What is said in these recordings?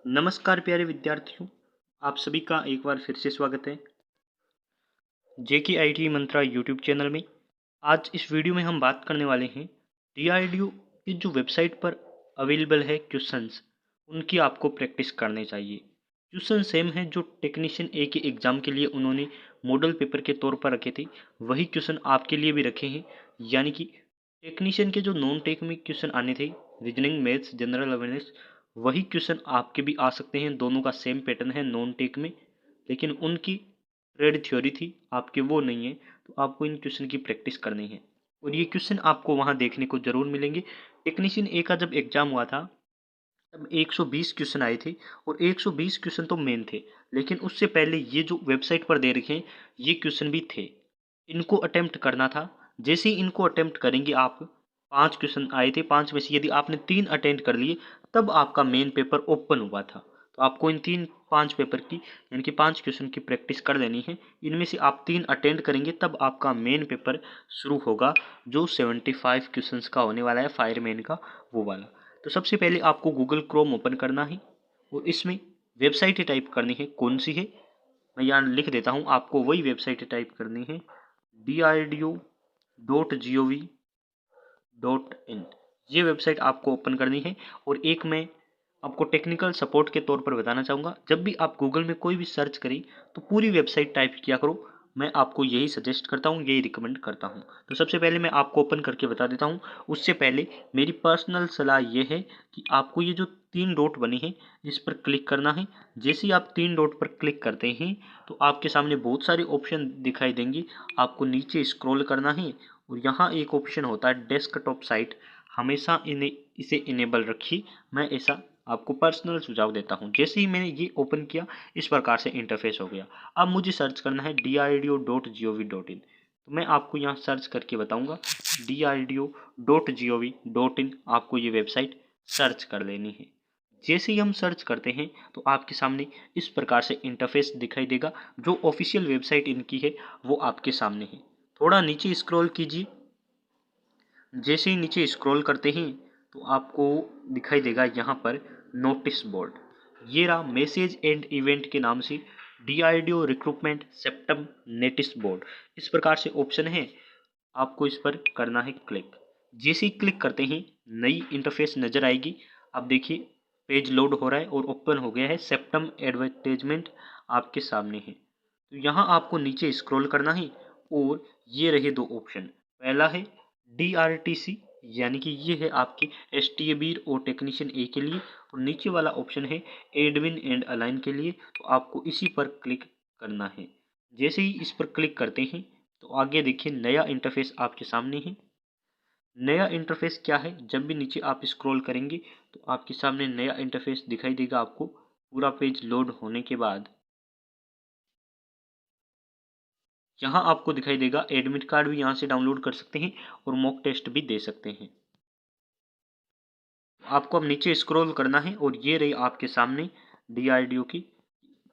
नमस्कार प्यारे विद्यार्थियों, आप सभी का एक बार फिर से स्वागत है जेके आईटी मंत्रा यूट्यूब चैनल में। आज इस वीडियो में हम बात करने वाले हैं डीआरडीओ की जो वेबसाइट पर अवेलेबल है क्वेश्चंस, उनकी आपको प्रैक्टिस करने चाहिए। क्वेश्चन सेम है जो टेक्नीशियन ए के एग्ज़ाम के लिए उन्होंने मॉडल पेपर के तौर पर रखे थे, वही क्वेश्चन आपके लिए भी रखे हैं। यानी कि टेक्नीशियन के जो नॉन टेक में क्वेश्चन आने थे, रीजनिंग, मैथ्स, जनरल अवेयरनेस, वही क्वेश्चन आपके भी आ सकते हैं। दोनों का सेम पैटर्न है नॉन टेक में, लेकिन उनकी ट्रेड थ्योरी थी, आपके वो नहीं है। तो आपको इन क्वेश्चन की प्रैक्टिस करनी है और ये क्वेश्चन आपको वहाँ देखने को जरूर मिलेंगे। टेक्नीशियन ए का जब एग्जाम हुआ था तब 120 क्वेश्चन आए थे और 120 क्वेश्चन तो मेन थे, लेकिन उससे पहले ये जो वेबसाइट पर दे रखे हैं ये क्वेश्चन भी थे, इनको अटेम्प्ट करना था। जैसे ही इनको अटेम्प्ट करेंगे आप, 5 क्वेश्चन आए थे, 5 में से यदि आपने 3 अटेम्प्ट कर लिए तब आपका मेन पेपर ओपन हुआ था। तो आपको इन 5 पेपर की यानी कि 5 क्वेश्चन की प्रैक्टिस कर देनी है। इनमें से आप 3 अटेम्प्ट करेंगे तब आपका मेन पेपर शुरू होगा, जो 75 क्वेश्चंस का होने वाला है, फायरमैन का वो वाला। तो सबसे पहले आपको गूगल क्रोम ओपन करना है और इसमें वेबसाइट ही टाइप करनी है। कौन सी है मैं यहाँ लिख देता हूँ, आपको वही वेबसाइट टाइप करनी है, drdo.gov.in। ये वेबसाइट आपको ओपन करनी है। और एक मैं आपको टेक्निकल सपोर्ट के तौर पर बताना चाहूँगा, जब भी आप गूगल में कोई भी सर्च करें तो पूरी वेबसाइट टाइप किया करो। मैं आपको यही सजेस्ट करता हूँ, यही रिकमेंड करता हूँ। तो सबसे पहले मैं आपको ओपन करके बता देता हूँ। उससे पहले मेरी पर्सनल सलाह ये है कि आपको ये जो 3 डॉट बनी है इस पर क्लिक करना है। जैसे ही आप 3 डॉट पर क्लिक करते हैं तो आपके सामने बहुत सारे ऑप्शन दिखाई देंगे। आपको नीचे स्क्रॉल करना है और यहाँ एक ऑप्शन होता है डेस्कटॉप साइट, हमेशा इसे इनेबल रखिए। मैं ऐसा आपको पर्सनल सुझाव देता हूँ। जैसे ही मैंने ये ओपन किया इस प्रकार से इंटरफेस हो गया। अब मुझे सर्च करना है drdo.gov.in। तो मैं आपको यहाँ सर्च करके बताऊंगा, drdo.gov.in आपको ये वेबसाइट सर्च कर लेनी है। जैसे ही हम सर्च करते हैं तो आपके सामने इस प्रकार से इंटरफेस दिखाई देगा। जो ऑफिशियल वेबसाइट इनकी है वो आपके सामने है। थोड़ा नीचे स्क्रॉल कीजिए। जैसे ही नीचे स्क्रॉल करते हैं तो आपको दिखाई देगा यहाँ पर नोटिस बोर्ड। ये रहा मैसेज एंड इवेंट के नाम से DRDO recruitment septum notice board, इस प्रकार से ऑप्शन है। आपको इस पर करना है क्लिक। जैसे ही क्लिक करते हैं नई इंटरफेस नजर आएगी। अब देखिए पेज लोड हो रहा है और ओपन हो गया है। सेप्टम एडवर्टाइजमेंट आपके सामने है। तो यहाँ आपको नीचे स्क्रॉल करना है और ये रहे 2 ऑप्शन। पहला है DRTC, यानी कि ये है आपके STA और टेक्नीशियन ए के लिए, और नीचे वाला ऑप्शन है एडमिन एंड अलाइन के लिए। तो आपको इसी पर क्लिक करना है। जैसे ही इस पर क्लिक करते हैं तो आगे देखिए नया इंटरफेस आपके सामने है। नया इंटरफेस क्या है, जब भी नीचे आप स्क्रॉल करेंगे तो आपके सामने नया इंटरफेस दिखाई देगा। आपको पूरा पेज लोड होने के बाद यहाँ आपको दिखाई देगा एडमिट कार्ड भी यहाँ से डाउनलोड कर सकते हैं और मॉक टेस्ट भी दे सकते हैं। आपको अब नीचे स्क्रॉल करना है और ये रही आपके सामने डीआरडीओ की।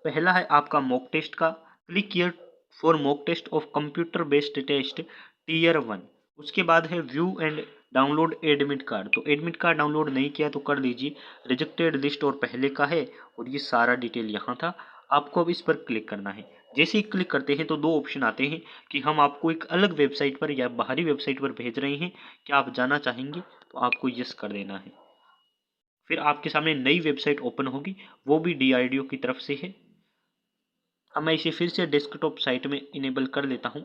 पहला है आपका मॉक टेस्ट का, click here for mock test of computer based test tier 1। उसके बाद है view and download admit card. तो एडमिट कार्ड डाउनलोड नहीं किया तो कर लीजिए, रिजेक्टेड लिस्ट और पहले का है और ये सारा डिटेल यहाँ था। आपको अब इस पर क्लिक करना है। जैसे ही क्लिक करते हैं तो 2 ऑप्शन आते हैं कि हम आपको एक अलग वेबसाइट पर या बाहरी वेबसाइट पर भेज रहे हैं, क्या आप जाना चाहेंगे? तो आपको यस कर देना है। फिर आपके सामने नई वेबसाइट ओपन होगी, वो भी डीआरडीओ की तरफ से है। अब मैं इसे फिर से डेस्कटॉप साइट में इनेबल कर लेता हूँ।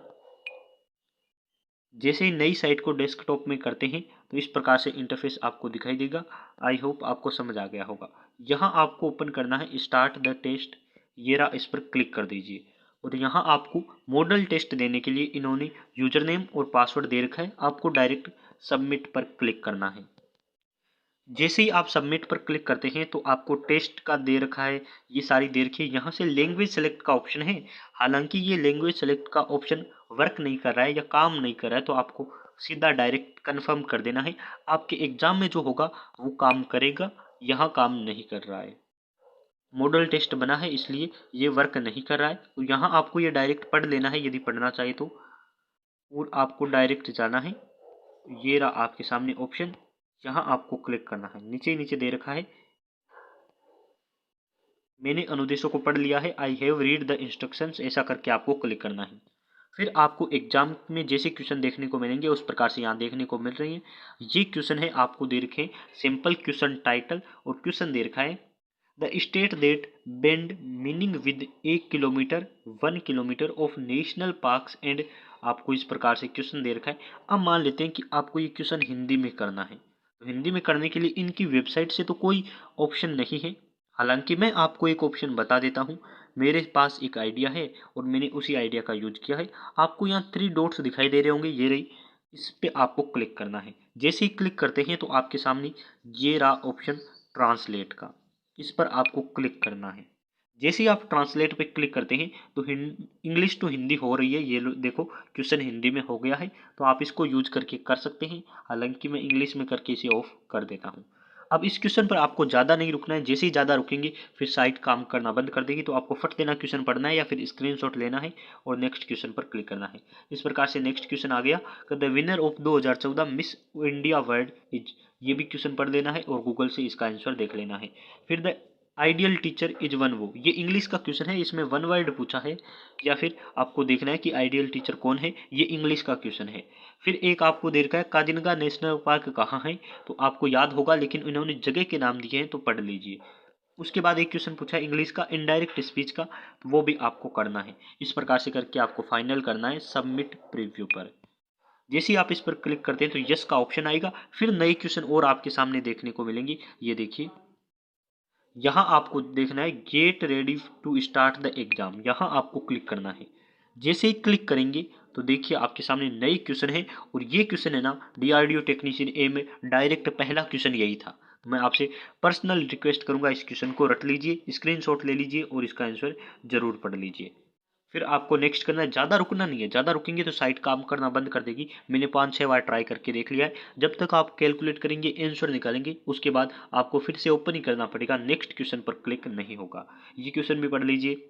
जैसे ही नई साइट को डेस्कटॉप में करते हैं तो इस प्रकार से इंटरफेस आपको दिखाई देगा। आई होप आपको समझ आ गया होगा। यहाँ आपको ओपन करना है स्टार्ट द टेस्ट। ये रहा, इस पर क्लिक कर दीजिए और यहाँ आपको मॉडल टेस्ट देने के लिए इन्होंने यूजर नेम और पासवर्ड दे रखा है। आपको डायरेक्ट सबमिट पर क्लिक करना है। जैसे ही आप सबमिट पर क्लिक करते हैं तो आपको टेस्ट का दे रखा है, ये सारी दे रखी है। यहाँ से लैंग्वेज सेलेक्ट का ऑप्शन है। हालांकि ये लैंग्वेज सेलेक्ट का ऑप्शन वर्क नहीं कर रहा है या काम नहीं कर रहा है, तो आपको सीधा डायरेक्ट कंफर्म कर देना है। आपके एग्जाम में जो होगा वो काम करेगा, यहाँ काम नहीं कर रहा है। मॉडल टेस्ट बना है इसलिए ये वर्क नहीं कर रहा है। तो यहाँ आपको ये डायरेक्ट पढ़ लेना है यदि पढ़ना चाहे तो, और आपको डायरेक्ट जाना है। ये रहा आपके सामने ऑप्शन, यहाँ आपको क्लिक करना है। नीचे नीचे दे रखा है मैंने अनुदेशों को पढ़ लिया है, I have read the instructions, ऐसा करके आपको क्लिक करना है। फिर आपको एग्जाम में जैसे क्वेश्चन देखने को मिलेंगे उस प्रकार से यहाँ देखने को मिल रही है। ये क्वेश्चन है, आपको दे रखे सिंपल क्वेश्चन टाइटल और क्वेश्चन दे रखा है the state that bend meaning with 1 kilometre 1 kilometre of national parks and, आपको इस प्रकार से क्वेश्चन दे रखा है। अब मान लेते हैं कि आपको ये क्वेश्चन हिंदी में करना है, तो हिंदी में करने के लिए इनकी वेबसाइट से तो कोई ऑप्शन नहीं है। हालांकि मैं आपको एक ऑप्शन बता देता हूँ, मेरे पास एक आइडिया है और मैंने उसी आइडिया का यूज किया है। आपको यहाँ 3 डॉट्स दिखाई दे रहे होंगे, ये रही, इस पे आपको क्लिक करना है। जैसे ही क्लिक करते हैं तो आपके सामने ये रहा ऑप्शन ट्रांसलेट का, इस पर आपको क्लिक करना है। जैसे ही आप ट्रांसलेट पे क्लिक करते हैं तो इंग्लिश टू हिंदी हो रही है, ये देखो क्वेश्चन हिंदी में हो गया है, तो आप इसको यूज करके कर सकते हैं। हालांकि मैं इंग्लिश में करके इसे ऑफ कर देता हूँ। अब इस क्वेश्चन पर आपको ज़्यादा नहीं रुकना है, जैसे ही ज़्यादा रुकेंगे फिर साइट काम करना बंद कर देगी, तो आपको फट देना क्वेश्चन पढ़ना है या फिर स्क्रीनशॉट लेना है और नेक्स्ट क्वेश्चन पर क्लिक करना है। इस प्रकार से नेक्स्ट क्वेश्चन आ गया कि the winner of 2014 miss India world is, ये भी क्वेश्चन पढ़ लेना है और गूगल से इसका आंसर देख लेना है। फिर the ideal teacher is one वो, ये इंग्लिश का क्वेश्चन है, इसमें वन वर्ड पूछा है, या फिर आपको देखना है कि आइडियल टीचर कौन है, ये इंग्लिश का क्वेश्चन है। फिर एक आपको दे रखा है काजिरंगा नेशनल पार्क कहाँ है, तो आपको याद होगा लेकिन इन्होंने जगह के नाम दिए हैं तो पढ़ लीजिए। उसके बाद एक क्वेश्चन पूछा है इंग्लिश का इनडायरेक्ट स्पीच का, तो वो भी आपको करना है। इस प्रकार से करके आपको फाइनल करना है सबमिट प्रीव्यू पर। जैसे ही आप इस पर क्लिक करते हैं तो यस का ऑप्शन आएगा, फिर नए क्वेश्चन और आपके सामने देखने को मिलेंगे। ये देखिए, यहाँ आपको देखना है get ready to start the exam, यहाँ आपको क्लिक करना है। जैसे ही क्लिक करेंगे तो देखिए आपके सामने नई क्वेश्चन है, और ये क्वेश्चन है ना डीआरडीओ टेक्नीशियन ए में डायरेक्ट पहला क्वेश्चन यही था। तो मैं आपसे पर्सनल रिक्वेस्ट करूंगा, इस क्वेश्चन को रट लीजिए, स्क्रीनशॉट ले लीजिए और इसका आंसर जरूर पढ़ लीजिए। फिर आपको नेक्स्ट करना है, ज़्यादा रुकना नहीं है, ज़्यादा रुकेंगे तो साइट काम करना बंद कर देगी। मैंने 5-6 बार ट्राई करके देख लिया है। जब तक आप कैलकुलेट करेंगे आंसर निकालेंगे उसके बाद आपको फिर से ओपन ही करना पड़ेगा, नेक्स्ट क्वेश्चन पर क्लिक नहीं होगा। ये क्वेश्चन भी पढ़ लीजिए,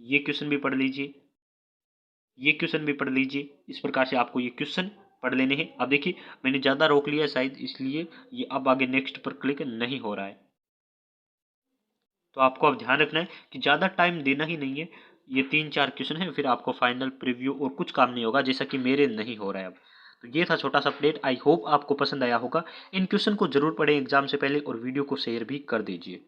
ये क्वेश्चन भी पढ़ लीजिए, ये क्वेश्चन भी पढ़ लीजिए। इस प्रकार से आपको ये क्वेश्चन पढ़ लेने हैं। अब देखिए मैंने ज़्यादा रोक लिया है शायद इसलिए ये अब आगे नेक्स्ट पर क्लिक नहीं हो रहा है। तो आपको अब ध्यान रखना है कि ज़्यादा टाइम देना ही नहीं है। ये 3-4 क्वेश्चन है, फिर आपको फाइनल प्रीव्यू और कुछ काम नहीं होगा, जैसा कि मेरे नहीं हो रहा है अब। तो ये था छोटा सा अपडेट, आई होप आपको पसंद आया होगा। इन क्वेश्चन को जरूर पढ़ें एग्जाम से पहले और वीडियो को शेयर भी कर दीजिए।